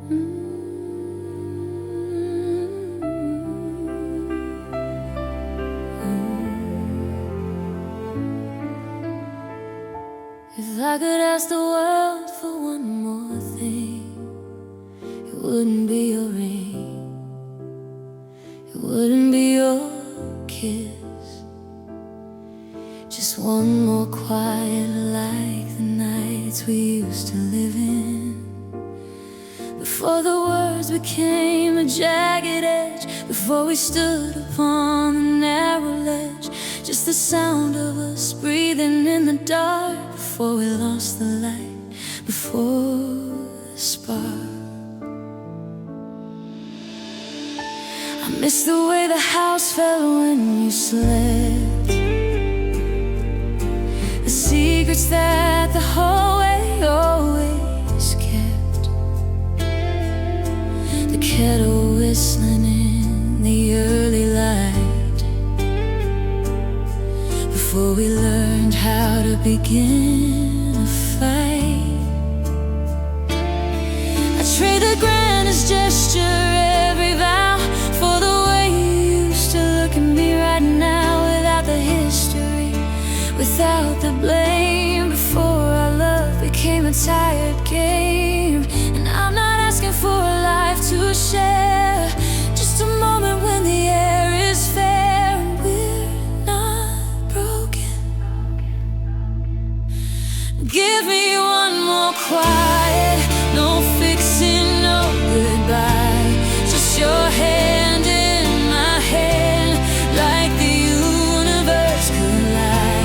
If I could ask the world for one more thing, it wouldn't be your ring, it wouldn't be your kiss. Just one more quiet like the nights we used to live in, before the words became a jagged edge, before we stood upon the narrow ledge. Just the sound of us breathing in the dark, before we lost the light, before the spark. I miss the way the house felt when you slept, the secrets that the hallway always kept, the kettle whistling in the early light, before we learned how to begin a fight. I trade the grandest gesture, every vow, for the way you used to look at me right now, without the history, without the blame, before our love became a tired game. And I'm not asking for a life to share, just a moment when the air is fair and we're not broken. Give me one more quiet, no fixing, no goodbye, just your hand in my hand, like the universe could lie.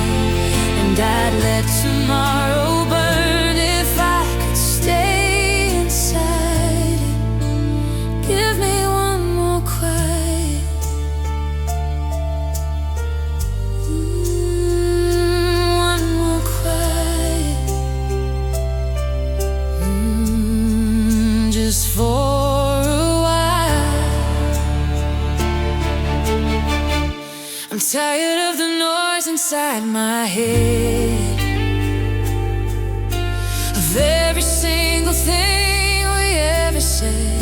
And I'd let tomorrow burn if I could stay inside it. Give me one more quiet, one more quiet, just for a while. I'm tired of the noise inside my head, of every single thing we ever said,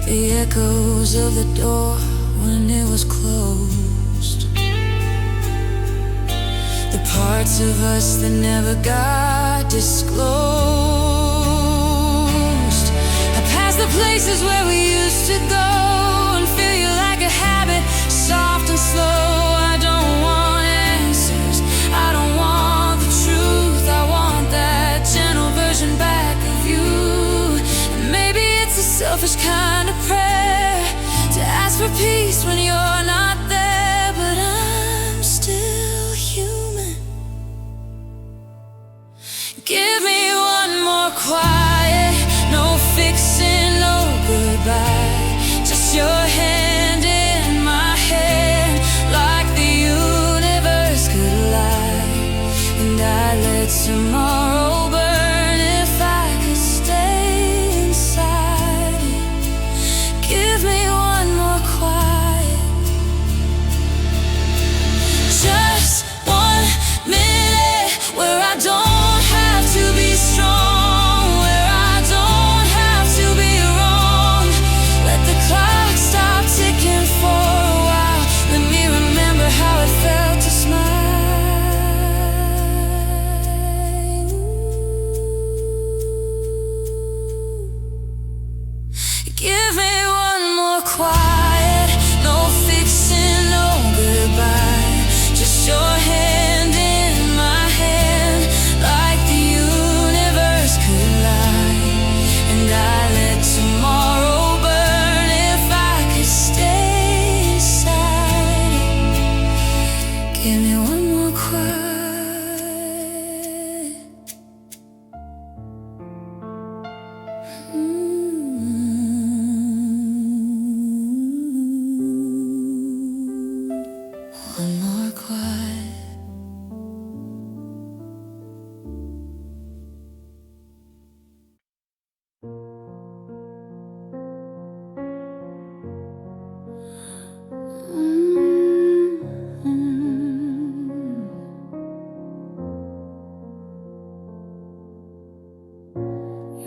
the echoes of the door when it was closed, the parts of us that never got disclosed. I pass the places where we used to go and feel you like a habit, soft and slow. I don't want answers, I don't want the truth, I want that gentle version back of you. And maybe it's a selfish kind of prayer to ask for peace when you're not there, but I'm still human. Give me one more quiet, no fixing, no goodbye, just your hand in my hand, like the universe could lie. And I'd let tomorrow burn if I could stay inside it. Give me one more quiet, just 1 minute where I don't have to be strong, where I don't have to be wrong. Let the clock stop ticking for a while. Let me remember how it felt to smile. Give me one more quiet, no fixing, no goodbye, just your hand in my hand, like the universe could lie. And I let tomorrow burn if I could stay inside it. Give me one more quiet. One more quiet.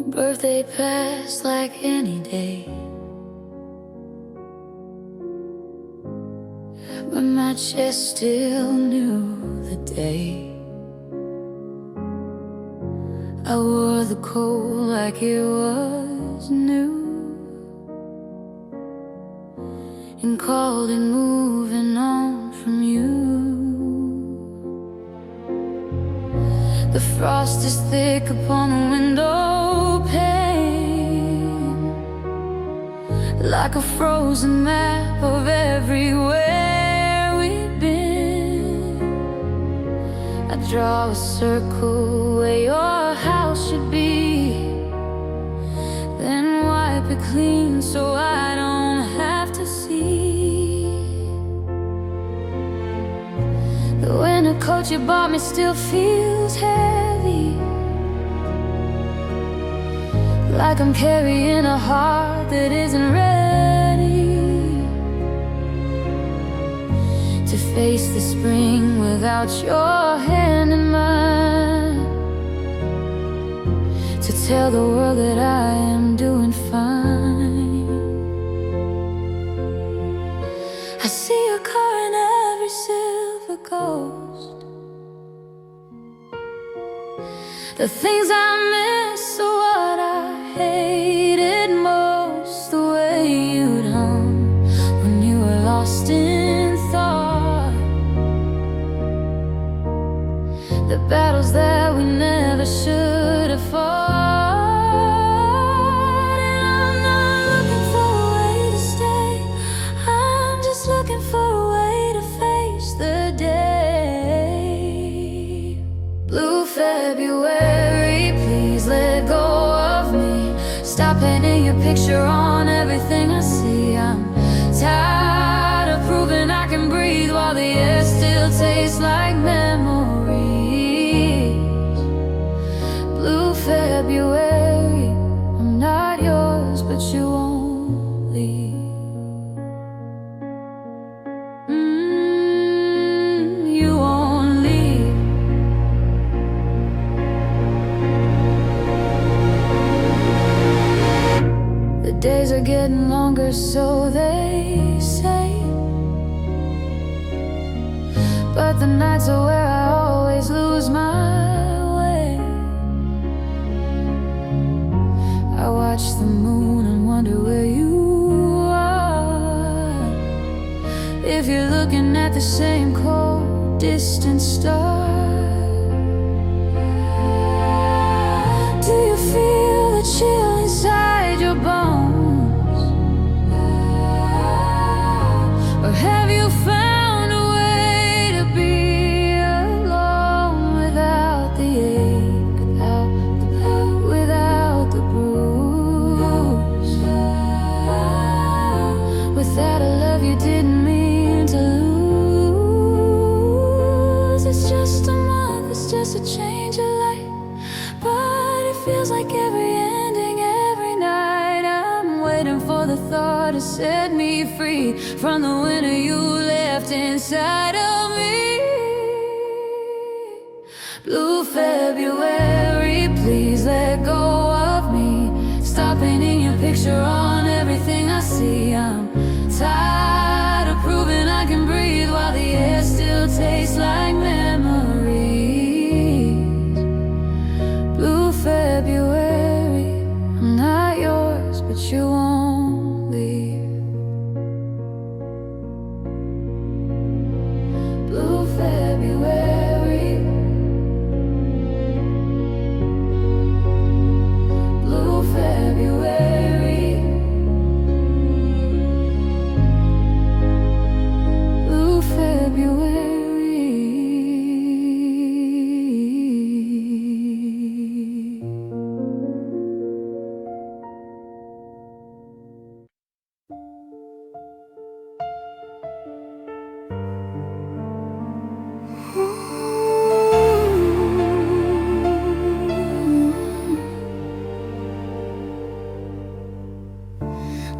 Your birthday passed like any day, but my chest still knew the day. I wore the cold like it was new, and called it moving on from you. The frost is thick upon the window pane, like a frozen map of everywhere we've been. I draw a circle where your house should be, then wipe it clean so I don't have to see. The winter coat you bought me still feels heavy, like I'm carrying a heart that isn't ready to face the spring without your hand in mine, to tell the world that I am doing fine. I see your car in every silver ghost, the things I miss are what I hated most. The way you'd hum when you were lost in thought, the battles that we never should have fought. And I'm not looking for a way to stay, I'm just looking for a way to face the day. Blue February, please let go of me. Stop painting your picture on everything I see. I'm tired of proving I can breathe while the air still tastes like memories. Blue February, I'm not yours, but you won't leave. You won't leave. The days are getting longer, so they say, but the nights are where I always lose my way. I watch the moon and wonder where you are, if you're looking at the same cold, distant star. Do you feel the chill inside your bones, or have you found a way to be alone without the ache, without the bruise, without a love you didn't mean to lose? It's just a month, it's just a change of light, but it feels like every ending, every night. I'm waiting for the thaw to set me free from the winter you left inside of me. Blue February, please let go of me. Stop painting your picture on everything I see. I'm tired of proving I can breathe while the air still tastes like memories. Blue February, I'm not yours, but you won't leave. Blue February, Blue February, Blue February.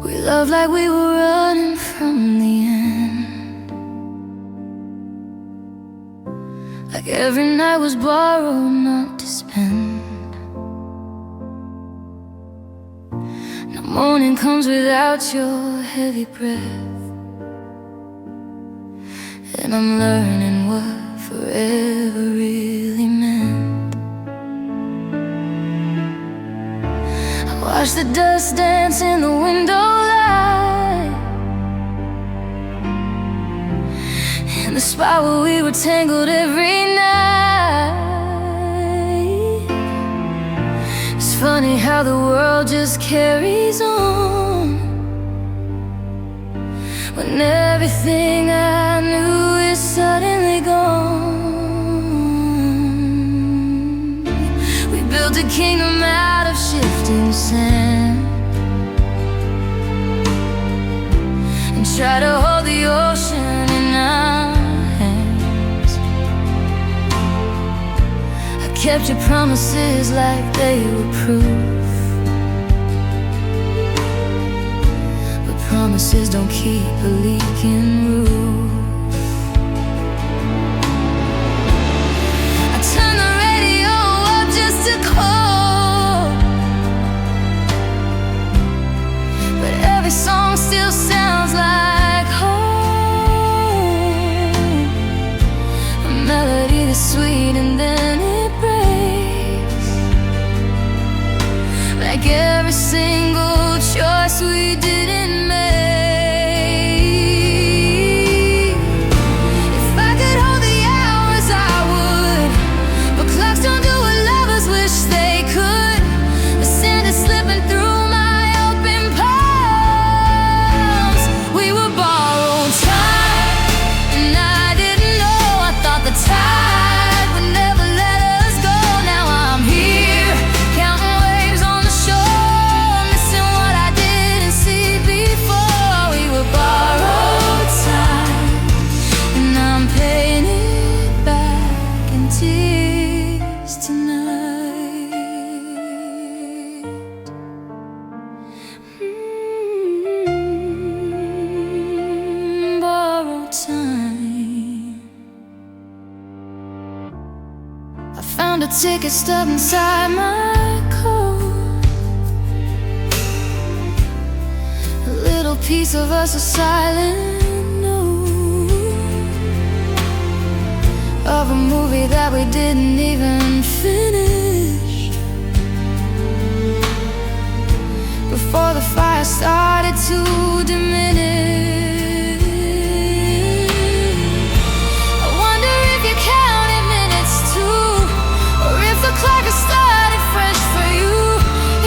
We loved like we were running from the end, like every night was borrowed not to spend. morning comes without your heavy breath, and I'm learning what forever really meant. I watch the dust dance in the window light, in the spot where we were tangled every night. It's funny how the world just carries on when everything I knew is suddenly gone. We built a kingdom out of shifting sand and try to hold the ocean in our hands. I kept your promises like they were proof, but promises don't keep a leaking roof. I turn the radio up just to call, but every song still sounds like home. A melody that's sweet and then it breaks, like every single choice we didn't make. If I could hold the hours, I would, but clocks don't do what lovers wish they could. The sand is slipping through my open palms. We were borrowed time, and I didn't know. I thought the tide would never let us go. Now I'm here, counting waves on the shore, missing what I didn't see before. We were borrowed time, and I'm paying it back in tears tonight. Borrowed time. I found a ticket stuck inside my coat, a little piece of us, a silent note of a movie that we didn't even finish, before the fire started to diminish. I wonder if you counted minutes too, or if the clock has started fresh for you.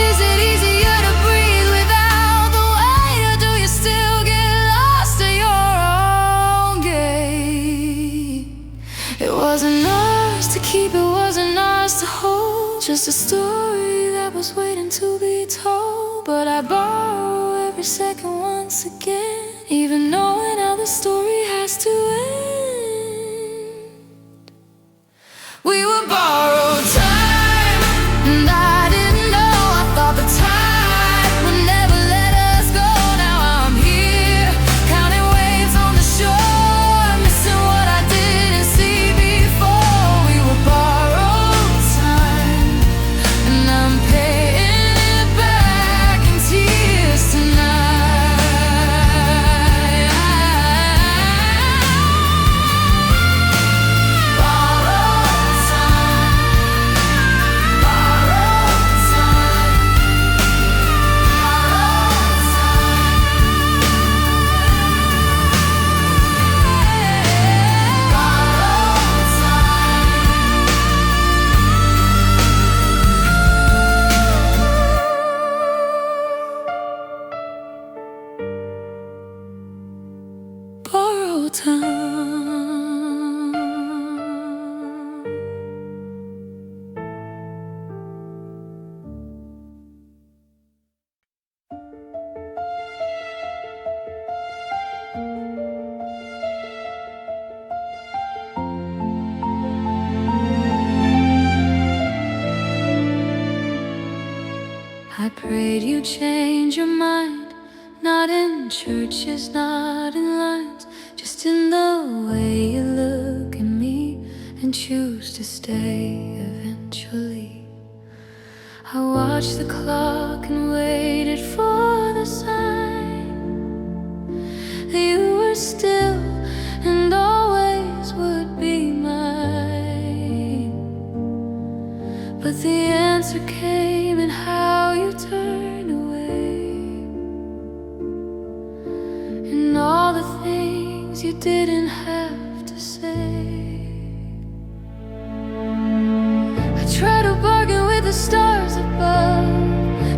Is it easier to breathe without the weight, or do you still get lost at your own gate? It wasn't ours to keep, it wasn't ours to hold, just a story that was waiting to be told. But I borrow every second once again, even knowing how the story has to end. We were borrowed time, and I didn't know. I thought the tide would never let us go. Now I'm here, counting waves on the shore, missing what I didn't see before. We were borrowed time, and I'm paying it back in tears tonight. Borrowed time, borrowed time, borrowed time, borrowed time. I prayed you change your mind, not in churches, not in lines, just in the way you look at me and choose to stay eventually. I watched the clock and waited for the sign that you were still and always would be mine. But the answer came in how you turned away, and all the things you didn't have to say. I try to bargain with the stars above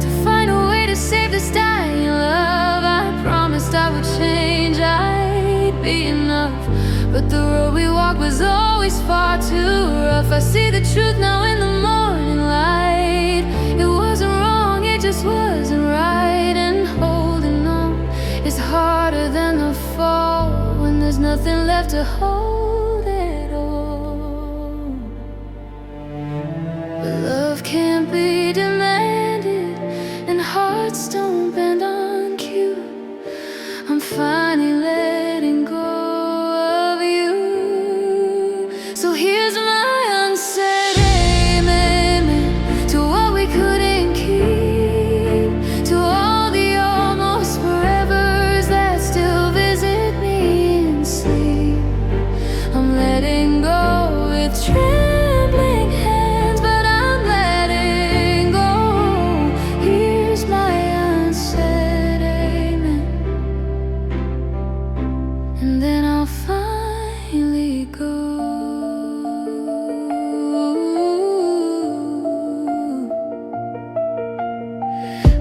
to find a way to save this dying love. I promised I would change, I'd be enough, but the road we walked was always far too rough. I see the truth now in the morning light. It wasn't wrong, it just wasn't right. And holding on is harder than the fall when there's nothing left to hold at all. But love can't be demanded, and hearts don't bend on cue. I'm finally letting go of you. So here's my unsaid amen to what we couldn't keep, to all the almost forevers that still visit me in sleep. I'm letting go with trembling hands, but I'm letting go. Here's my unsaid amen, and then I'll finally go.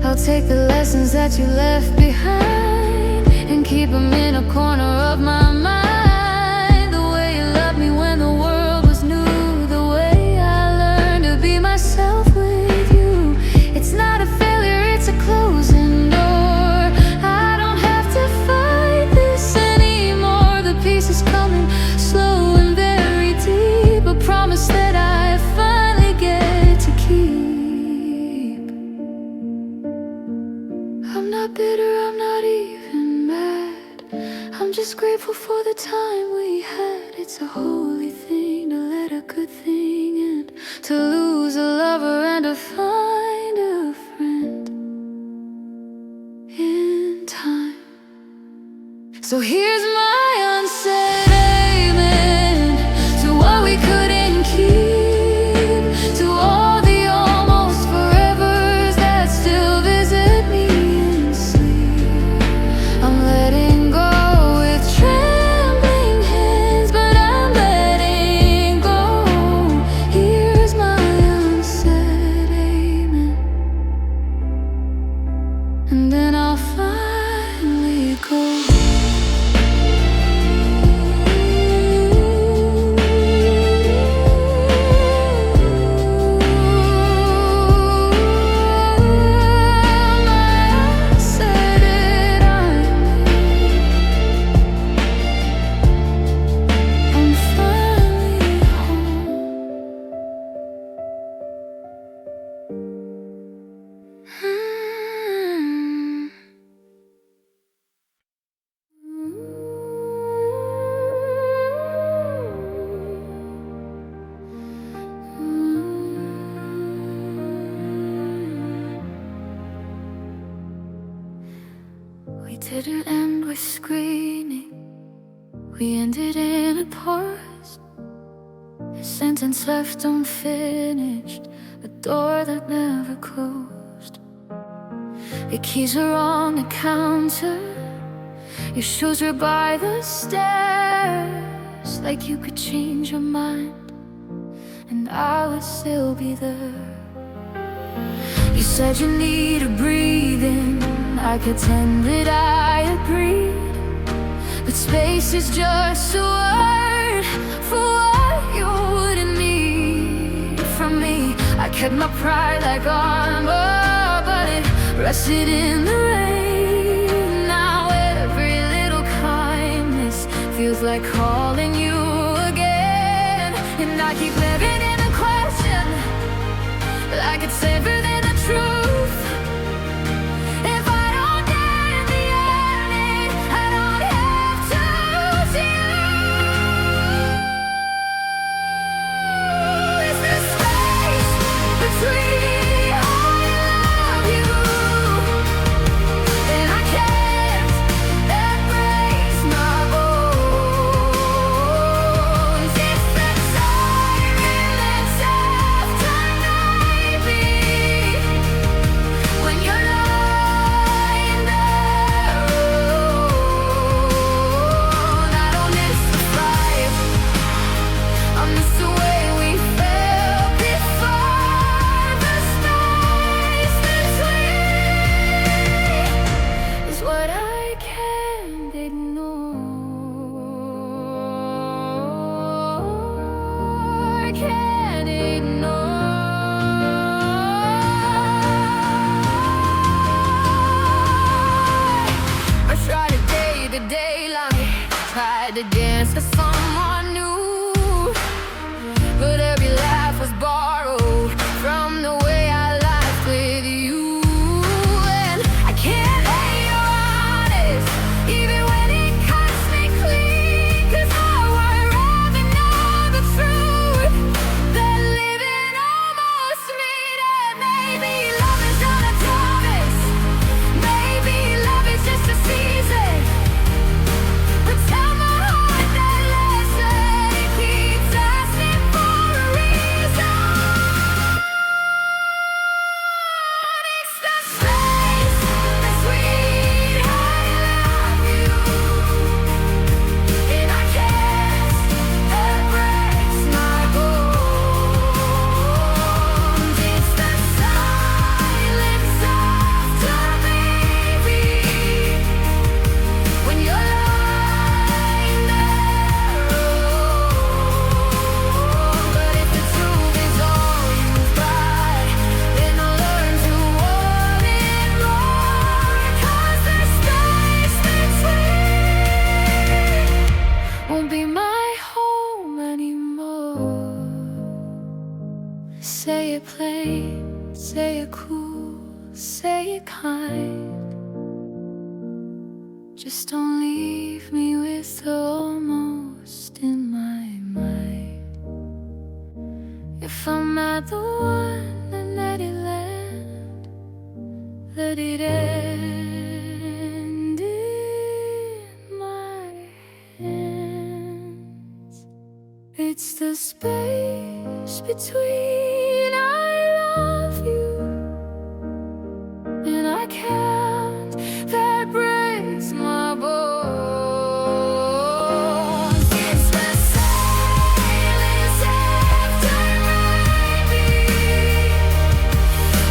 I'll take the lessons that you left behind and keep them in a corner of my mind. The way you loved me when the world was new, the way I learned to be myself with you. It's not a failure, it's a closing door. I don't have to fight this anymore. The peace is coming slow and very deep, a promise that I finally get to keep. I'm not bitter, I'm not even mad. I'm just grateful for the time we had. It's a holy thing to let a good thing end, to lose a lover and to find a friend in time. So here's my unsaid amen to what we couldn't keep, to all the almost forevers that still visit me in sleep. I'm letting go with trembling hands, but I'm letting go. Here's my unsaid amen, and then I'll finally go. We didn't end with screaming, we ended in a pause. A sentence left unfinished, a door that never closed. The keys were on the counter, your shoes were by the stairs. Like you could change your mind, and I would still be there. You said you needed breathing, I pretend that I agreed, but space is just a word for what you wouldn't need from me. I kept my pride like armor, but it rusted in the rain. Now every little kindness feels like calling you again, and I keep living in a question, like it's safer than the truth. Between Say it plain, say it cool, say it kind. Just don't leave me with the almost in my mind. If I'm at the one, then let it land, let it end in my hands. It's the space between I love you and I can't, that breaks my bones. It's the silence after my beat,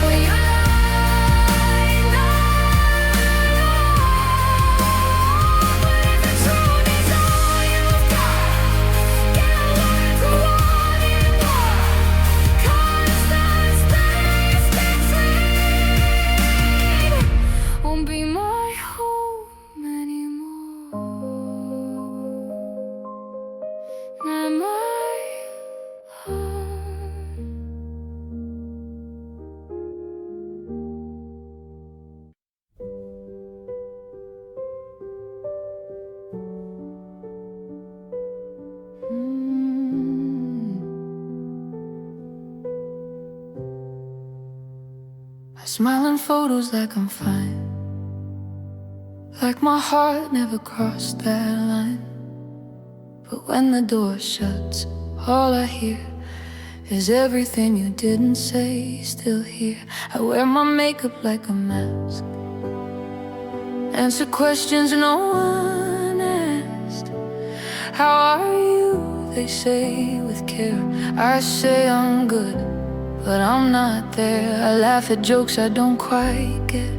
when you're lying alone. But if the truth is all you've got, get learn to want it more. 'Cause the space between won't be my home anymore. Not my home. I smile in photos like I'm fine, like my heart never crossed that line. But when the door shuts, all I hear is everything you didn't say still here. I wear my makeup like a mask, answer questions no one asked. How are you? They say with care. I say I'm good, but I'm not there. I laugh at jokes I don't quite get.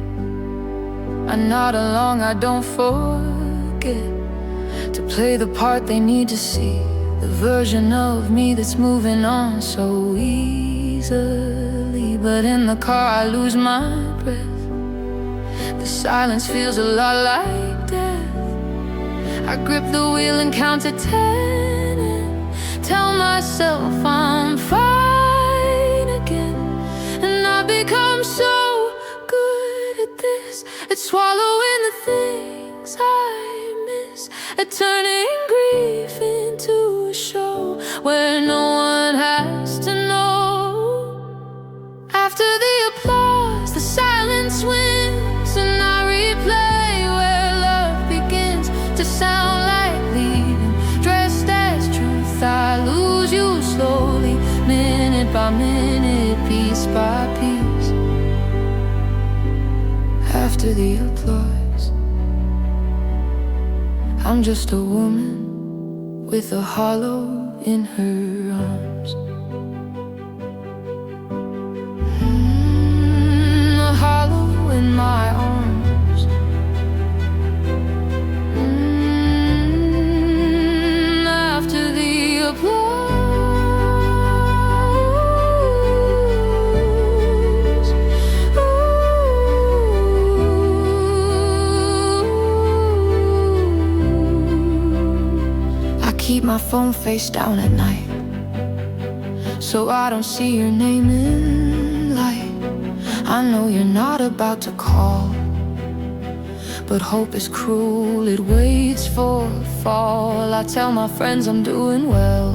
I nod along, I don't forget to play the part they need to see, the version of me that's moving on so easily. But in the car I lose my breath, the silence feels a lot like death. I grip the wheel and count to 10 and tell myself I'm fine again. And I've become so good at this, at swallowing the things I miss, at turning grief into a show where no one has to know. After the applause, the silence wins, and I replay where love begins to sound like leaving. Dressed as truth, I lose you slowly, minute by minute, piece by piece. After the applause, I'm just a woman with a hollow in her arms. A hollow in my arms. After the applause, I keep my phone face down at night, so I don't see your name in light. I know you're not about to call, but hope is cruel, it waits for fall. I tell my friends I'm doing well,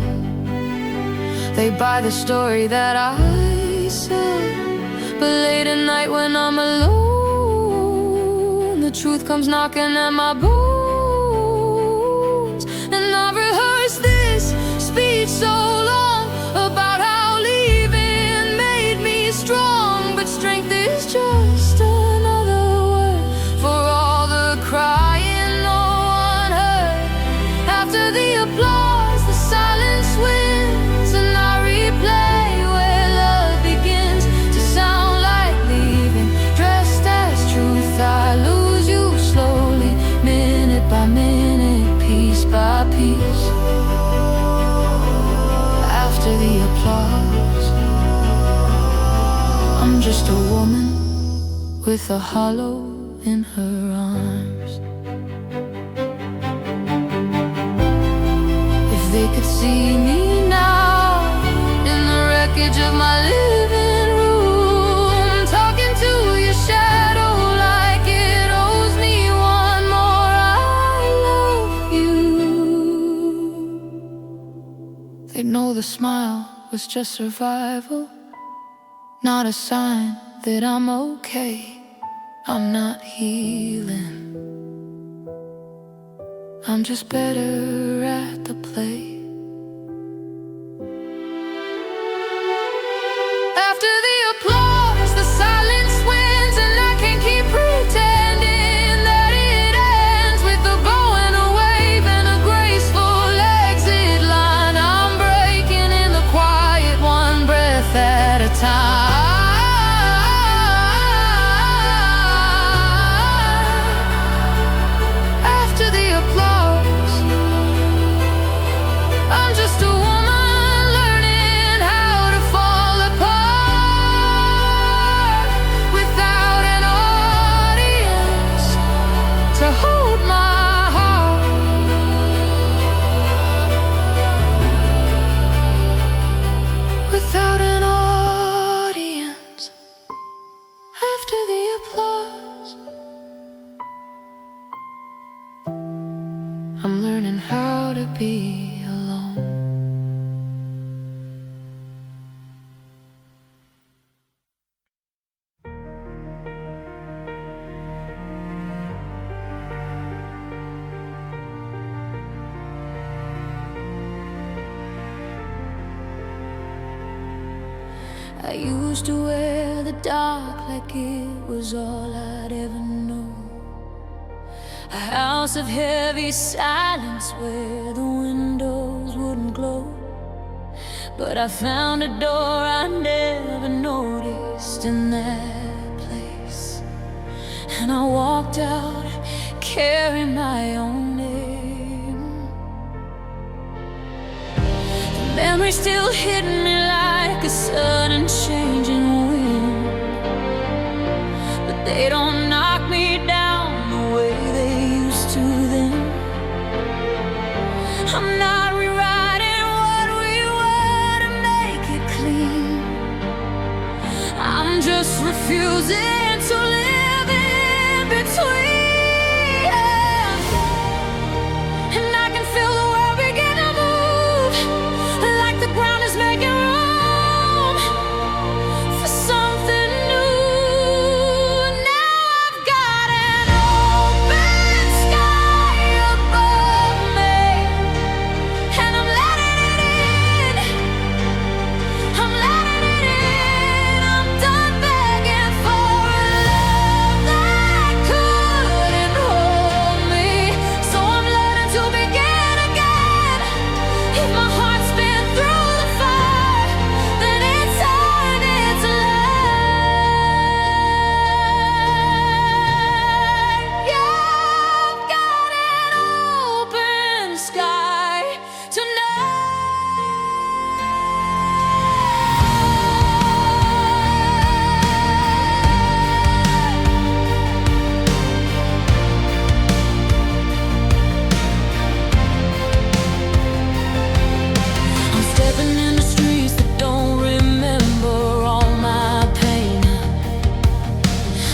they buy the story that I sell. But late at night when I'm alone, the truth comes knocking at my bones. And I've rehearsed this speech so long about how leaving made me strong, but strength is just another word for all the crying no one heard. After the applause, the silence wins, and I replay where love begins to sound like leaving. Dressed as truth, I lose you slowly, minute by minute, piece by piece. After the applause, I'm just a woman with a hollow in her arms. If they could see me now in the wreckage of my life, the smile was just survival, not a sign that I'm okay. I'm not healing, I'm just better at the play. After the applause, the silence wins, and I can't keep pretending that it ends with a bow and a wave and a graceful exit line. I'm breaking in the quiet, one breath at a time. After the applause, I'm just a woman learning how to fall apart without an audience to hold my heart. Without an audience. After the applause, I'm learning how to be alone. I used to wear the dark like it was all I'd ever know. A house of heavy silence where the windows wouldn't glow. But I found a door I never noticed in that place, and I walked out carrying my own name. The memories still hit me like a sudden changing wind, but they don't knock me down the way they used to then. I'm not rewriting what we were to make it clean. I'm just refusing to live in between. And I can feel the world begin to move, like the ground is making room for something new. Now I've got an open sky above me, and I'm letting it in. I'm letting it in. I'm done begging for a love that couldn't hold me, so I'm learning to begin again. If my heart's been through the fire, then it's earned its light. Yeah, I've got an open sky tonight. I'm stepping in the streets that don't remember all my pain.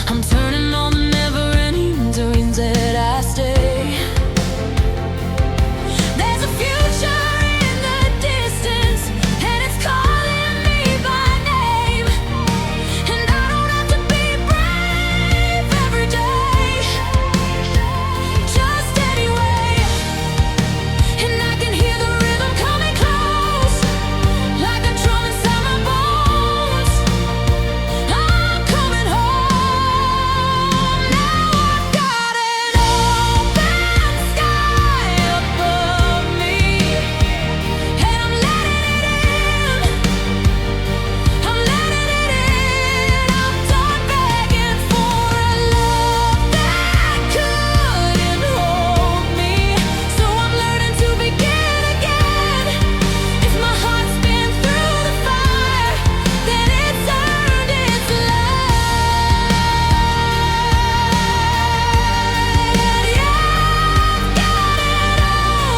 I'm turning on the never-ending dreams that I stay. There's a future in the distance, and it's calling me by name. And I don't have to be brave every day, just anyway. And I can hear the rhythm coming close, like a drum inside my bones. I'm coming home. Now I've got an open sky above me, and I'm letting it in. I'm letting it in. I'm done begging for a love that couldn't hold me, so I'm learning to begin again. If my heart's been through the fire, then it's earned its light. Yeah, I've got an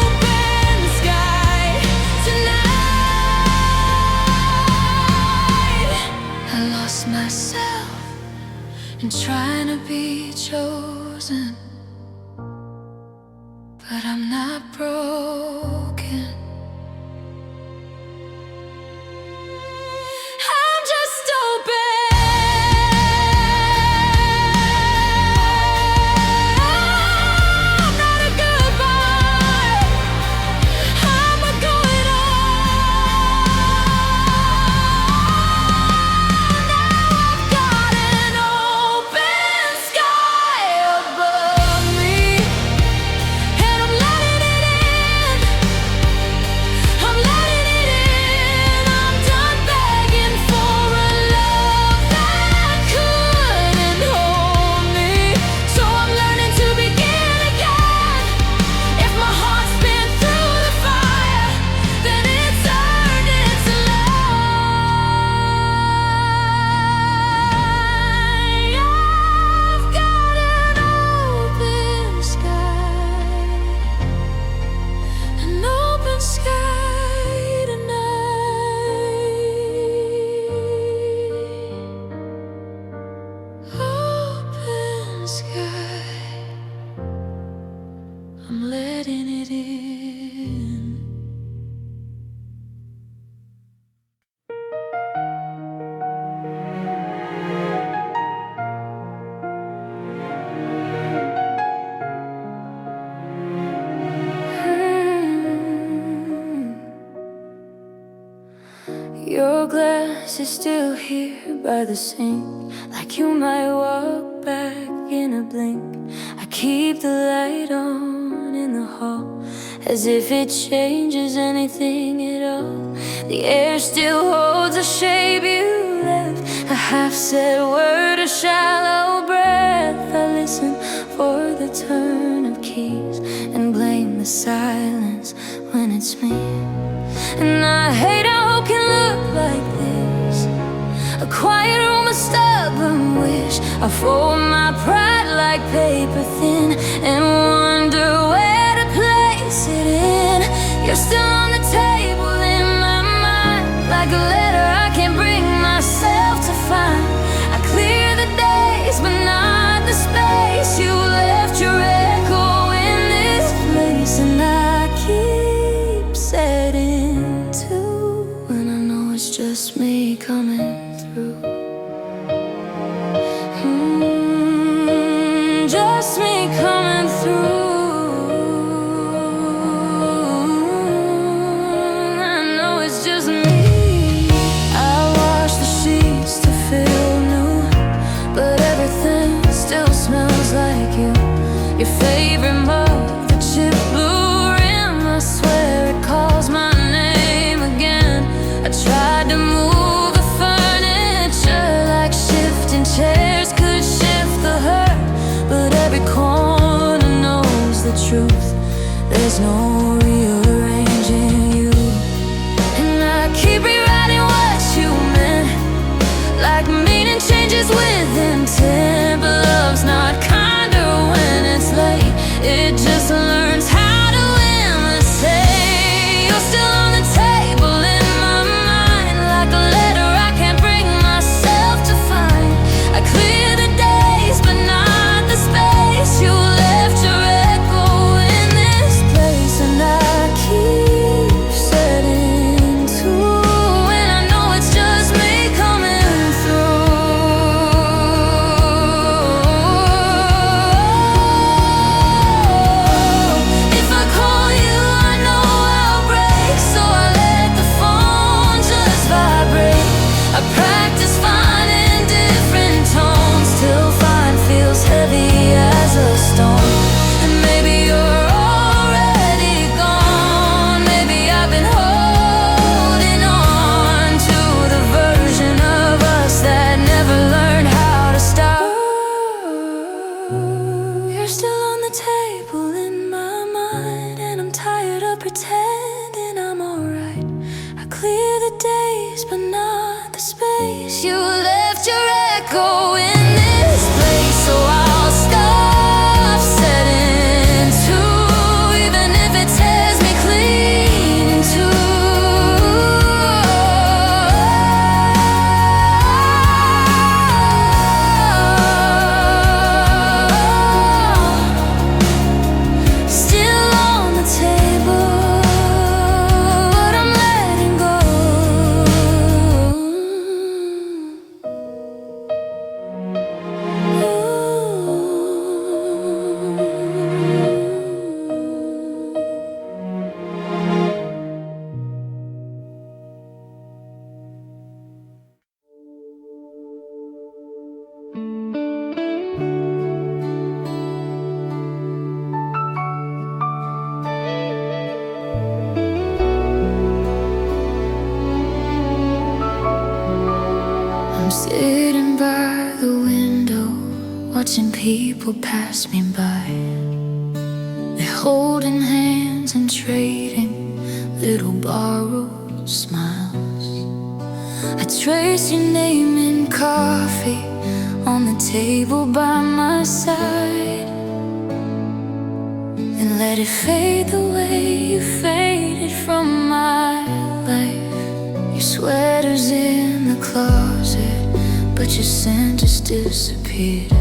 open sky tonight. I lost myself in trying to be chosen, but I'm not broken. glass is still here by the sink, like you might walk back in a blink. I keep the light on in the hall, as if it changes anything at all. The air still holds the shape you left, a half-said word, a shallow breath. I listen for the turn of keys and blame the silence when it's me. And I hate how hope can look like this, a quiet room, a stubborn wish. I fold my pride like paper thin and wonder where to place it in. You're still on the table in my mind, like a letter I can't bring myself to find. I clear the days but not the space. You left your echo in this place, and I keep setting to, and I know it's just me coming through. Just me coming through. I know it's just me. I wash the sheets to feel new, but everything still smells like you. Your favorite mug, the chip blue rim, I swear it calls my name again. I tried to move the furniture like shifting chairs could shift the hurt, but every corner knows the truth. There's no rearranging you, and I keep rewriting what you meant, like meaning changes with intent. But love's not kinder when it's late, it just learns how to imitate. You're still on the table in my mind, like a letter I can't bring myself to find. I clear the days but not the space. You left your echo in this place, and I keep setting to, and I know it's just me coming through. If I call you, I know I'll break, so I let the phone just vibrate. I practice finding different tones till fine feels heavy as a stone. And maybe you're already gone, maybe I've been holding on to the version of us that never learned how to stop. You're still on the table in my mind, and I'm tired of pretending I'm alright. I clear the days but not the space. You left your echo in this place, so I'll stop setting to, even if it tears me clean in two. Still on the table, but I'm letting go. I'm sitting by the window, watching people pass me by. They're holding hands and trading little borrowed smiles. I trace your name in coffee on the table by my side, and let it fade the way you faded from my life. Your sweater's in the closet, but your scent just disappeared.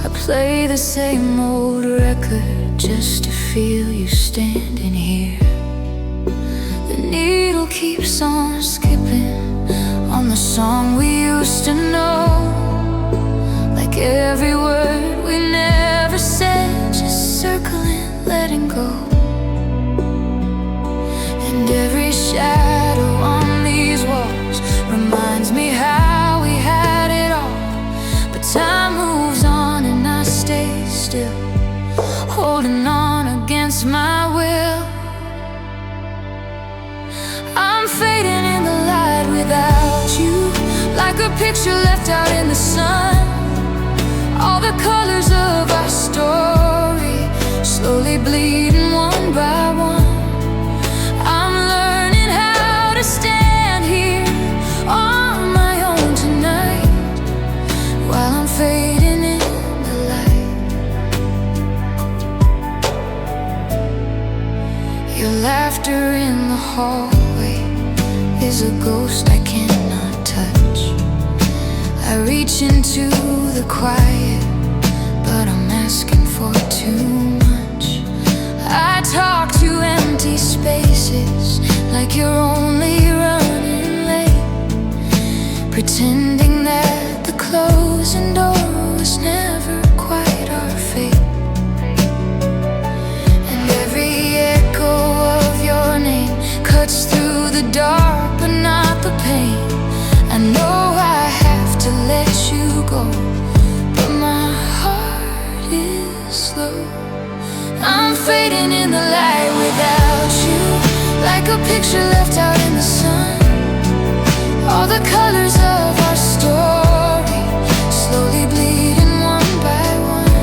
I play the same old record just to feel you standing here. The needle keeps on skipping on the song we used to know, like every word we never said, just circling, letting go. And every shadow on these walls like a picture left out in the sun. All the colors of our story slowly bleeding one by one. I'm learning how to stand here on my own tonight, while I'm fading in the light. Your laughter in the hallway is a ghost I cannot touch. I reach into the quiet, but I'm asking for too much. I talk to empty spaces like you're only running late, pretending that the closing door was never quite our fate. And every echo of your name cuts through the dark, but not the pain. I know I have to let you go, but my heart is slow. I'm fading in the light without you, like a picture left out in the sun. All the colors of our story slowly bleeding one by one.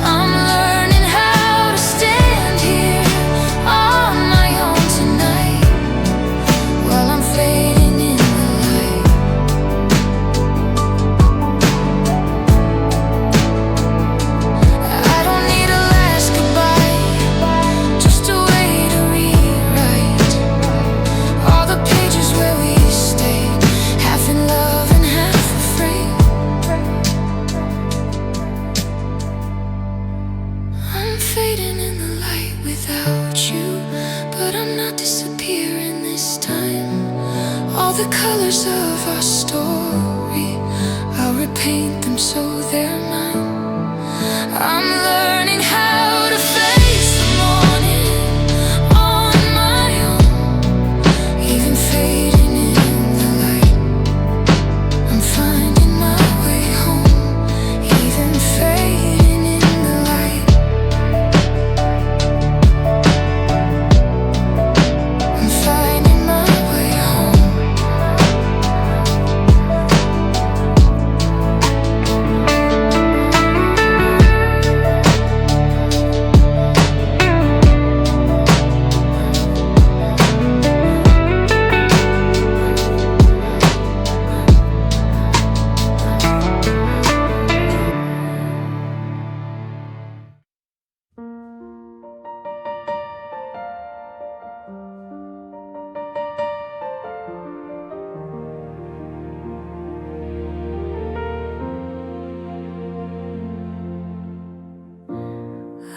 I'm learning how to stand here on my own tonight, while I'm fading in the light. I don't need a last goodbye, just a way to rewrite all the pages where we stayed, half in love and half afraid. I'm fading in the light without you, but I'm not disappearing this time. All the colors of our story, I'll repaint them so they're mine. I'm learning how to face the morning on my own, even fading in the light. I'm finding my way home, even fading in the light. I'm finding my way home.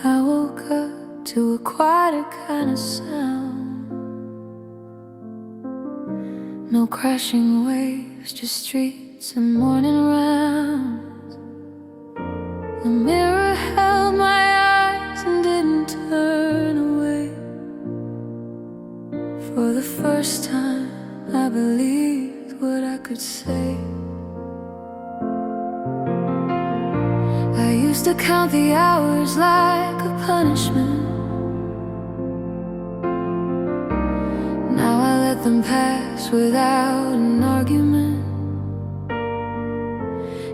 I woke up to a quieter kind of sound. No crashing waves, just streets and morning rounds. The mirror held my eyes and didn't turn away. For the first time I believed what I could say. I used to count the hours like a punishment. Now I let them pass without an argument.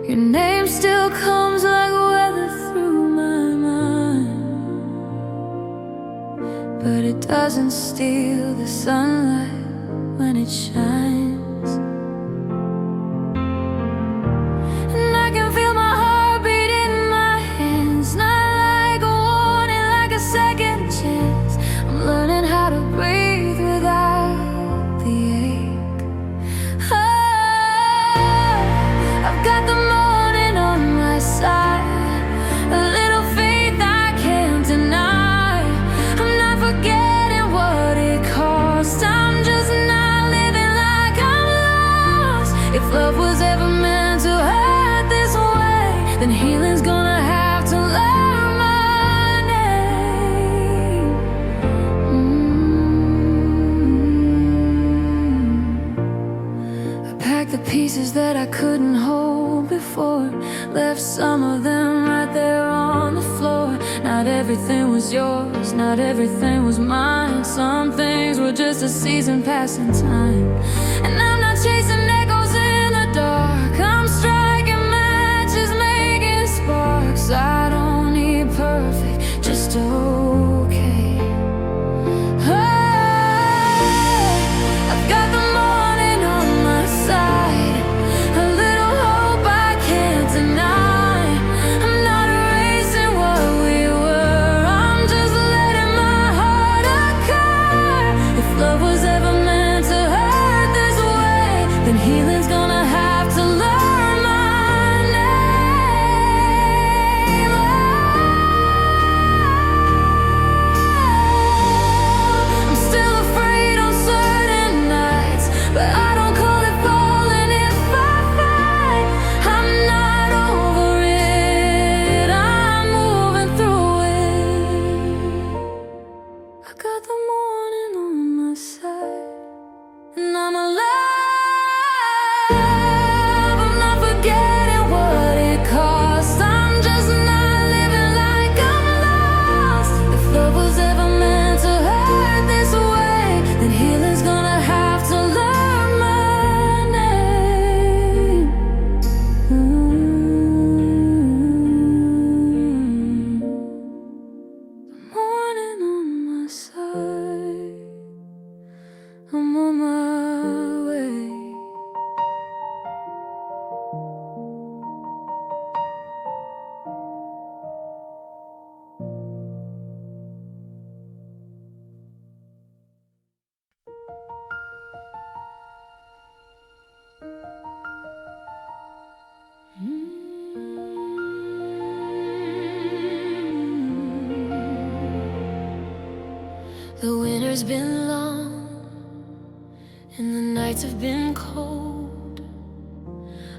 Your name still comes like weather through my mind, but it doesn't steal the sunlight when it shines. And I can feel my heartbeat in my hands, not like a warning, like a second chance. I'm learning how to breathe without the ache. Oh, I've got the morning on my side, a little faith I can't deny. I'm not forgetting what it cost, I'm just not living like I'm lost. If love was ever meant to hurt this way, then healing's gonna have to learn my name. I packed the pieces that I couldn't hold before, left some of them right there on the floor. Not everything was yours, not everything was mine. Some things were just a season passing time, and I'm not chasing echoes in the then healing's gonna have to learn my name. I'm still afraid on certain nights, but I don't call it falling if I fight. I'm not over it, I'm moving through it. I got the morning on my side, and I'm alive. I'm not forgetting what it cost. I'm just not living like I'm lost. If love was ever meant to hurt this way, then healing's gonna have to learn my name. The morning on my side, I'm on my way. The winter's been long and the nights have been cold.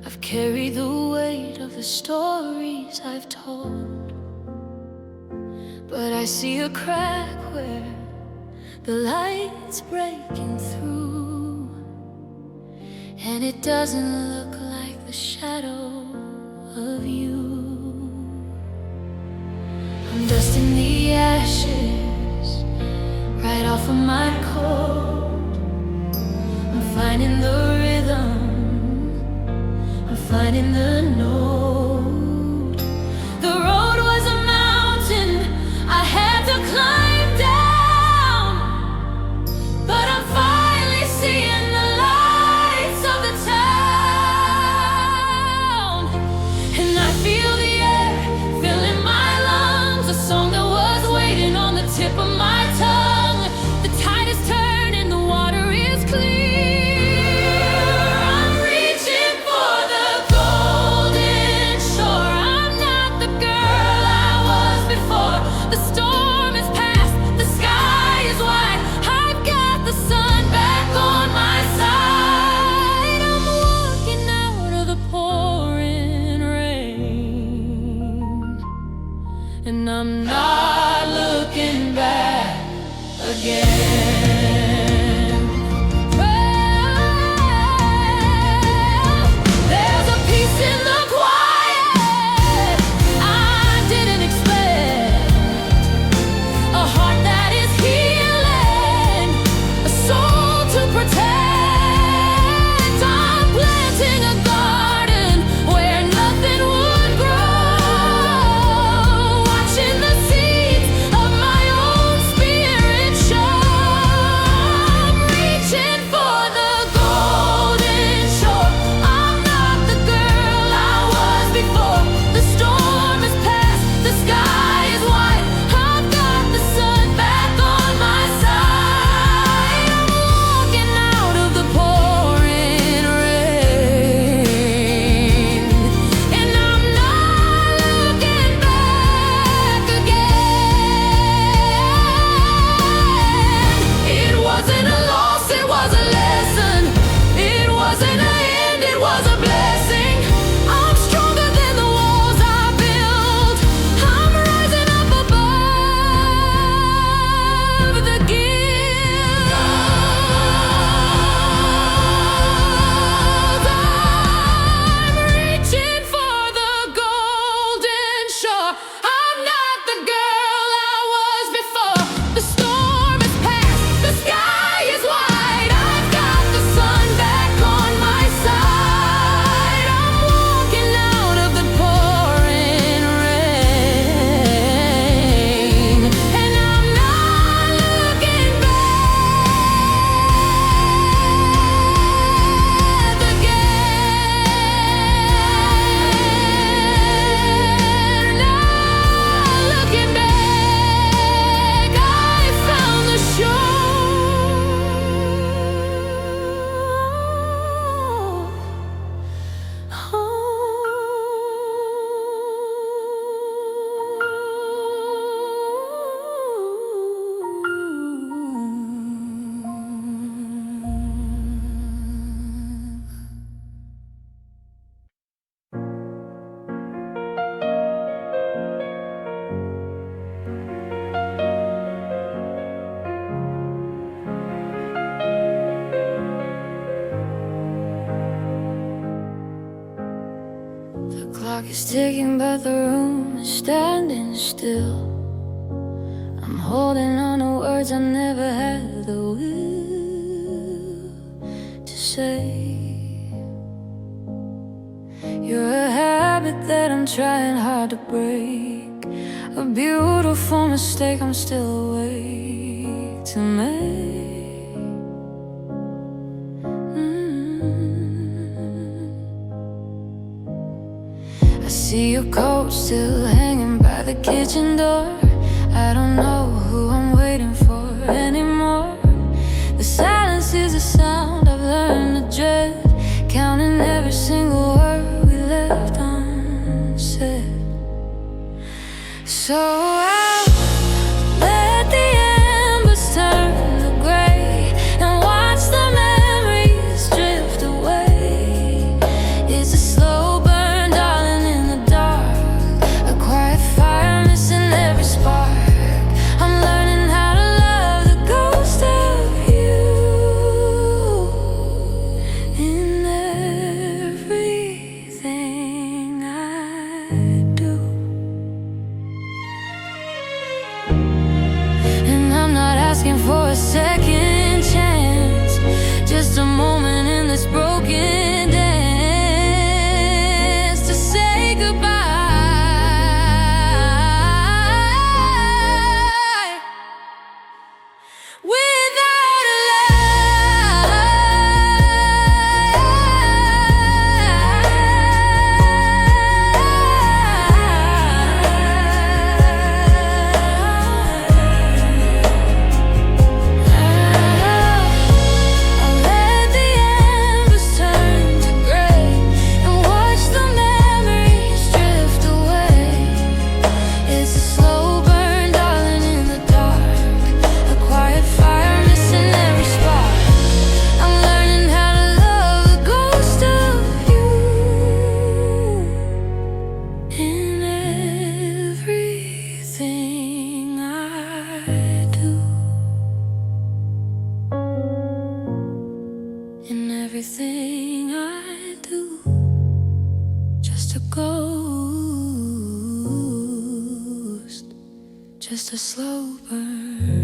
I've carried the weight of the stories I've told, but I see a crack where the light's breaking through, and it doesn't look like the shadow of you. I'm dusting the ashes right off of my coat. I'm finding the rhythm, I'm finding the note. The road was a mountain I had to climb down, but I'm finally seeing the lights of the town. And I feel the air filling my lungs, a song that was waiting on the tip of my tongue. The tide is turning, the water is clear. I'm reaching for the golden clock is ticking, but the room is standing still. I'm holding on to words I never had the will to say. You're a habit that I'm trying hard to break, a beautiful mistake I'm still awake to make. I see your coat still hanging by the kitchen door. I don't know who I'm waiting for anymore. The silence is a sound I've learned to dread, counting every single word we left unsaid. So I'll let the embers turn to gray and watch the memories drift away. It's a slow burn, darling, in the dark, a quiet fire missing every spark. I'm learning how to love the ghost of you in everything I do. And I'm not asking for a second chance, just a moment in this broken dance to say goodbye. Without a I'll let the embers turn to gray and watch the memories drift away. It's a slow burn, darling, in the dark, a quiet fire missing every spark. I'm learning how to love the ghost of you in everything I do. In everything I do, just a ghost, just a slow burn.